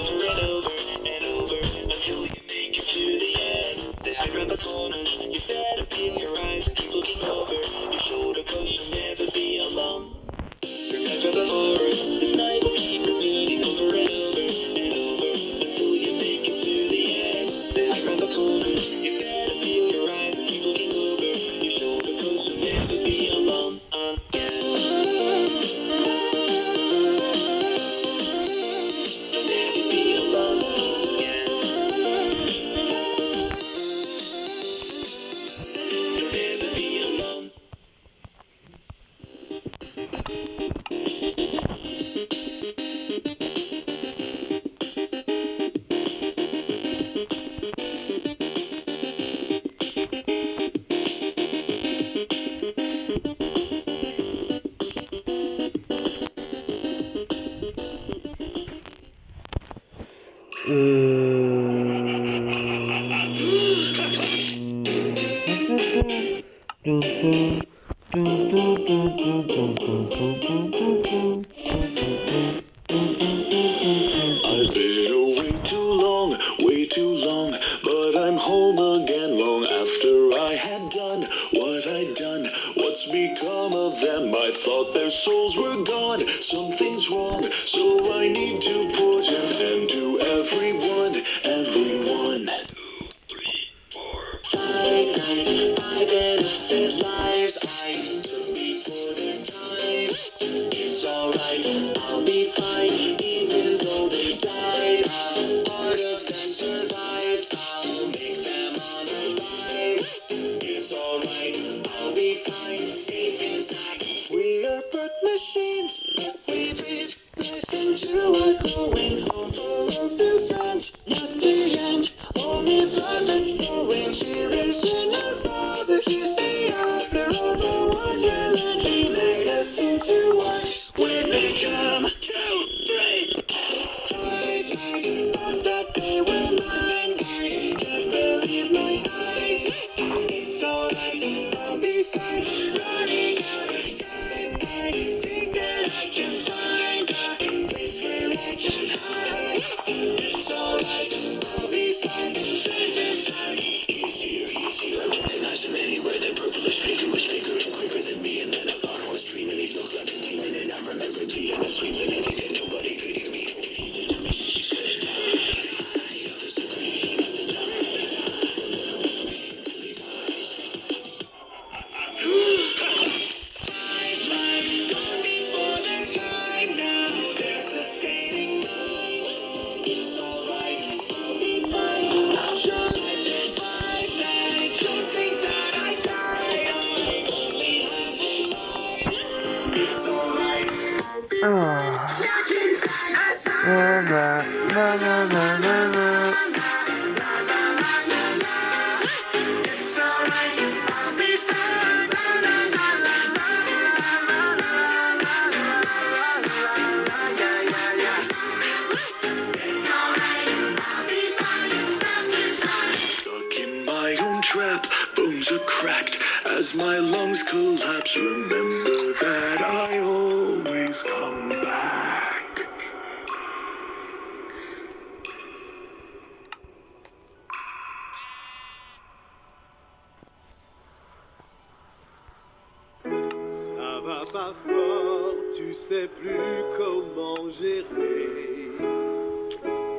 over and over and over until you make it to the end. Then hide around the corner. You better peel your eyes and keep looking over your shoulder, 'cause you'll never be alone. Remember the horrors. This night will keep repeating over and over and over until you make it to the end. Then hide around the corner. You better peel your eyes and keep looking over your shoulder, 'cause you'll never be alone again. You'll never be alone again. You'll never be alone. I've been away way too long, but I'm home again long after I had done what I'd done. What's become of them? I thought their souls were gone. Something's wrong, so I need to put an end to everyone. 2, 3, 4. 5 nights, 5 innocent lives I took before their time. It's alright, I'll be fine, even though they died. Part of them survived, I'll make them alive. It's alright, I'll be fine, safe inside. We are but machines, but we breathe life into a going home full of new friends. Not the end, only blood that's flowing. Here is in our Father, He's the author of the wonderland. He made us into one. We become 2, 3, 5 nights on that day when mine. I can't believe my eyes. It's alright, I'll be fine. Running out of time, I think that I can find a place where I can hide. It's alright, I'll be fine. Safe inside. Easier, I recognize him anywhere. That purplish figure was bigger and quicker than me, and then I thought I was dreaming. He looked like a demon, and I remembered being asleep, and I think that nobody could hear me. He did to me, she's gonna die. The others agree, he needs to die. He'll never be free until he dies. 5 lives gone before their time. Now they're sustaining mine. It's alright, I'll be fine. I'm sure I survived that. Don't think that I died. I only have a line. It's alright, I'll be fine. Stuck inside a time. Na na na na na. It's alright, I'll be fine. It's alright, I'll be fine. Stuck inside. Stuck in my own trap, bones are cracked as my lungs collapse. Remember that I always come back. Ça va pas fort, tu sais plus comment gérer.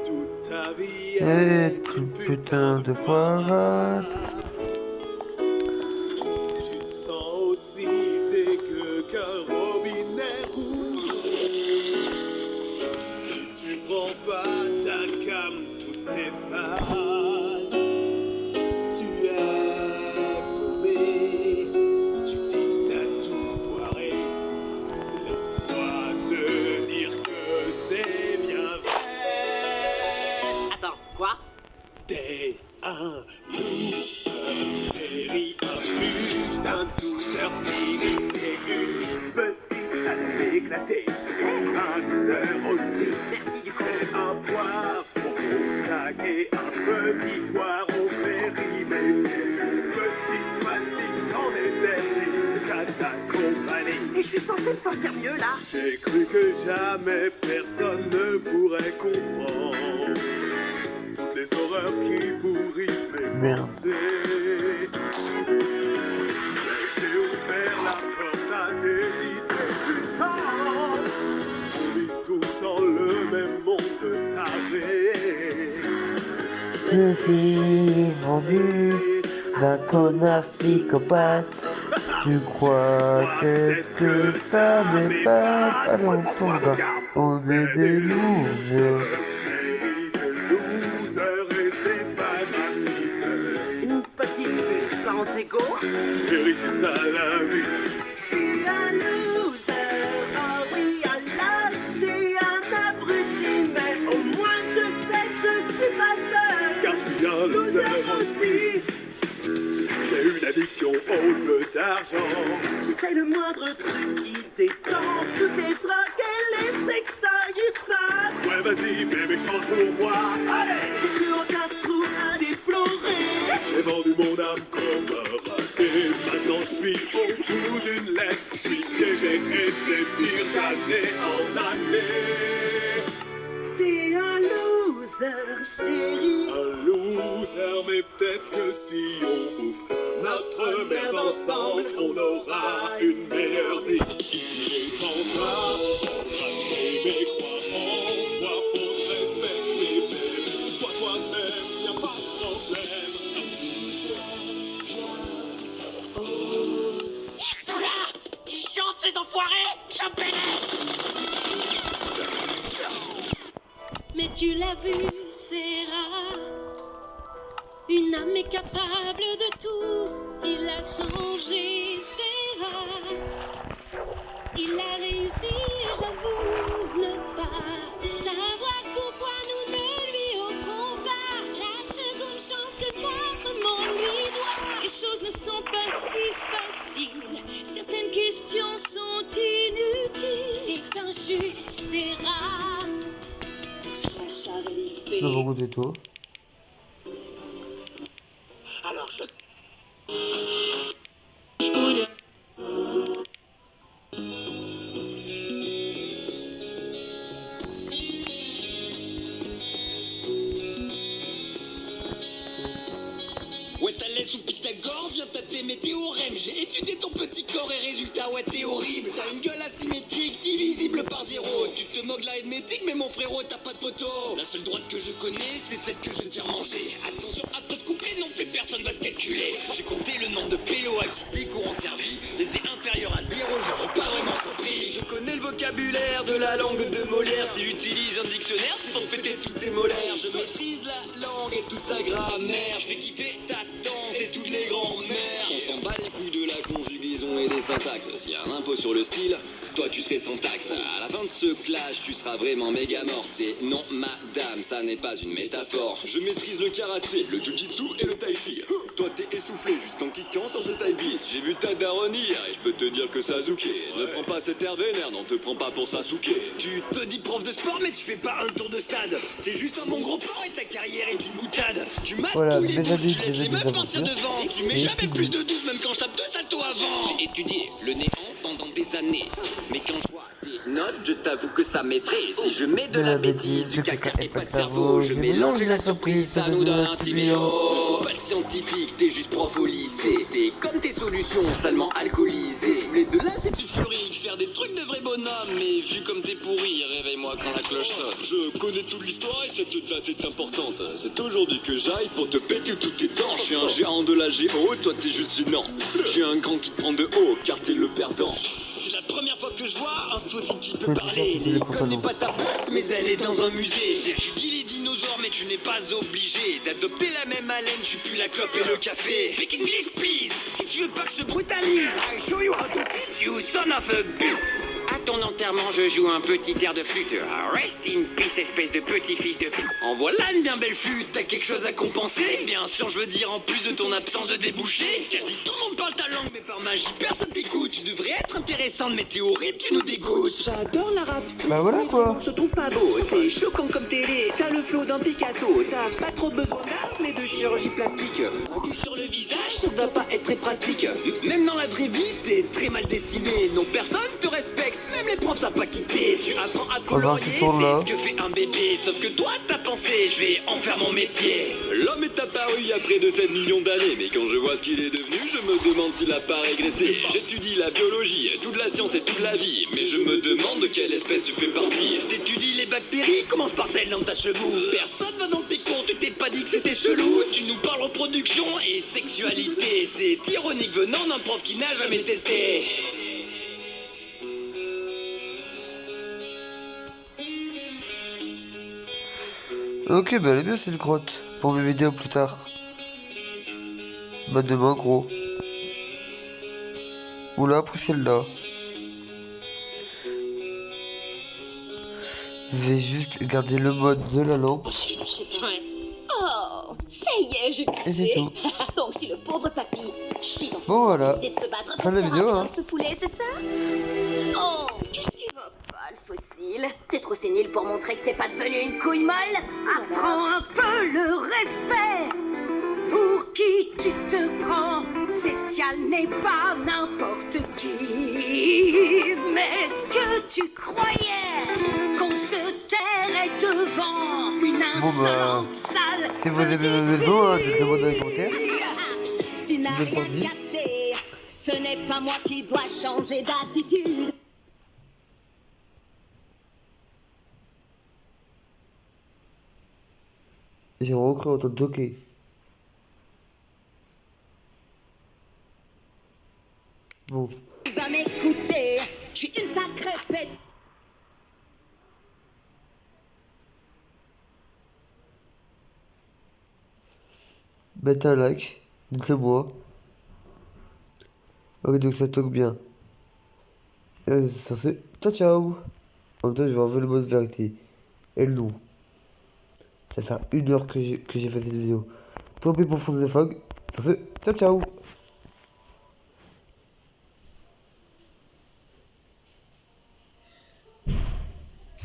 Toute ta vie est une putain de foire. Tu te sens aussi dégueu qu'un robinet rouge. Si tu prends pas ta cam, tout est fade. Tu es paumé, tu dictes toute soirée. Laisse-moi te dire que c'est bien vrai. Attends, quoi? T'es un loser, chérie, un putain de loser fini. T'es une petite salope éclatée, et un loser aussi. Merci du coup. T'es un poireau tagué, un petit poireau périmé. Petite massif sans énergie, t'as ta compagnie. Et je suis censé commencé à me sentir mieux là. J'ai cru que jamais personne ne pourrait comprendre toutes les horreurs qui pourrissent mes Merde. pensées. J'ai ouvert la porte à des idées puissantes. On vit tous dans le même monde taré. Je suis vendu d'un connard psychopathe. Tu crois peut-être que ça m'épate. Alors on est des losers. Une petite bulle sans égo. Chérie, c'est ça la vie. Je suis un loser, oh oui, Allah, je suis un abruti, mais au moins je sais que je suis pas seul. Car je suis un loser aussi. J'ai une addiction au jeu d'argent. J'essaie le moindre truc qui détend toutes les drogues et les sextoys y passent. Ouais, vas-y, bébé, chante pour moi. Allez! J'ai plus aucun trou à déflorer. J'ai vendu mon âme comme un racket. Maintenant je suis au bout d'une lettre. Je suis piégé et c'est pire d'année en année. T'es un loser, chérie. Un loser, mais peut-être que si on bouffe notre merde ensemble, on aura une meilleure vie. Il est temps bébé, crois en toi, faut te respecter, bébé. Sois toi-même, y'a pas de problème. Ils sont là! Ils chantent ces enfoirés! Chopez-les! Mais tu l'as vu, c'est rare. Une âme est capable de tout. Il a changé, c'est rare. Il a réussi, j'avoue, ne pas savoir pourquoi nous ne lui offrons pas la seconde chance que notre monde lui doit. Les choses ne sont pas si faciles. Certaines questions sont inutiles. C'est injuste, c'est rare. Tout sera Charlie fait. Ça va goûter tout. Alors je... Ouais, t'as l'aise sous Pythagore, viens tâter mes théorèmes. J'ai étudié ton petit corps et résultat, ouais, t'es horrible. T'as une gueule asymétrique, divisible par zéro. Tu te moques de la hermétique, mais mon frérot, t'as pas de poteau. La seule droite que je connais, c'est celle que je tire manger. Attention à pas se couper, non plus personne va te calculer. J'ai compté le nombre de pélos à qui des courants servis. Les est inférieurs à zéro, je suis pas vraiment surpris. Je connais le vocabulaire de la langue de Molière. Si j'utilise un dictionnaire, c'est pour péter toutes tes molaires. Je maîtrise la langue et toute sa grammaire. Je fais kiffer ta tante et toutes les grands-mères. On s'en bat les couilles de la conjugaison et des syntaxes. S'il y a un impôt sur le style, toi tu serais sans taxe. À la fin de ce clash, tu seras vraiment méga morte. Et non, madame, ça n'est pas une métaphore. Je maîtrise le karaté, le jujitsu et le tai chi. Toi t'es essoufflé juste en kickant sur ce taille beat. J'ai vu ta daronne hier et je peux te dire que Sasuke. Ne prends pas cet air vénère, non te prends pas pour Sasuke. Tu te dis prof de sport mais tu fais pas un tour de stade. T'es juste un bon gros porc et ta carrière est une boutade. Tu mates Voilà, tous les mes bouts, amis, tu laisses je les les ai meufs partir désabonnés. devant. Tu mets Et jamais c'est plus bon. de 12 même quand je tape 2 saltos avant. J'ai étudié le néant pendant des années. Mais quand je vois tes notes, je t'avoue que ça m'effraie. Si je mets de la bêtise, du caca et pas de cerveau, je mélange la surprise, ça nous donne un tibio. Je suis pas scientifique, t'es juste prof au lycée. T'es comme tes solutions, salement alcoolisées. Je voulais de l'institut fluorique, faire des trucs de vrai bonhomme. Mais vu comme t'es pourri, réveille-moi quand la cloche sonne. Je connais toute l'histoire et cette date est importante. C'est aujourd'hui que j'aille pour te péter toutes tes dents. Je suis un géant de la géo, toi t'es juste gênant. J'ai un grand qui te prend de haut, car t'es le perdant. C'est la première fois que je vois un fossile qui peut parler. L'école n'est pas ta place, mais elle est dans un musée. Tu dis les dinosaures, mais tu n'es pas obligé d'adopter la même haleine. Tu pues la clope et le café. Speak English, please. Si tu veux pas que je te brutalise, I show you how to teach you, son of a bitch. ton enterrement, je joue un petit air de flûte. Rest in peace, espèce de petit-fils de... En voilà une bien belle flûte, t'as quelque chose à compenser? Bien sûr, je veux dire, en plus de ton absence de débouché, quasi tout le monde parle ta langue, mais par magie, personne t'écoute. Tu devrais être intéressante, mais t'es horrible, tu nous dégoûtes. J'adore l'arabe. Bah voilà quoi. Je trouve pas beau, c'est choquant comme télé. T'as le flow d'un Picasso, t'as pas trop besoin d'art, mais de chirurgie plastique. Un coup sur le visage, ça doit pas être très pratique. Même dans la vraie vie, t'es très mal dessiné. Non, personne te respecte, même les profs savent pas quitter. Tu apprends à colorier, qui tourne là. c'est ce que fait un bébé. Sauf que toi, t'as pensé, je vais en faire mon métier. L'homme est apparu il y a près de 7 millions d'années, mais quand je vois ce qu'il est devenu, je me demande s'il a pas régressé. J'étudie la biologie, toute la science et toute la vie, mais je me demande de quelle espèce tu fais partie. T'étudies les bactéries, commence par celle dans ta cheveux. Personne va dans tes cours, tu t'es pas dit que c'était chelou. Tu nous parles reproduction et sexualité. C'est ironique venant d'un prof qui n'a jamais testé. Ok, bah elle est bien cette grotte. Pour mes vidéos plus tard. Bah demain gros. Oula, après celle-là. Je vais juste garder le mode de la lampe. Ouais. Oh, ça y est, j'ai Et c'est tout. Donc si le pauvre papy chie dans son Bon voilà. idée de se battre, Fin de la ça vidéo fera hein. bien de se fouler, c'est ça? Oh, qu'est-ce qui va pas, le fossile? T'es trop sénile pour montrer que t'es pas devenu une couille molle? Apprends un peu le respect. Pour qui tu te prends? Cestial n'est pas n'importe qui. Mais est-ce que tu croyais qu'on se tairait devant une Bon bah, insolente salle? si vous aimez ma maison, hein, dites-le moi dans les commentaires. Tu n'as rien 210. capté. Ce n'est pas moi qui dois changer d'attitude. J'ai recréé autant de toquer. Bon. Tu vas m'écouter. Je suis une sacrée pète. Mettez un like, dites-le moi. Ok, donc ça toque bien. Ça c'est... Ciao ciao. En même temps, je vais enlever le mode vérité. Et le nom. Ça fait 1 heure que j'ai fait cette vidéo. Tant pis pour fond de fog. Ça c'est... Ciao ciao.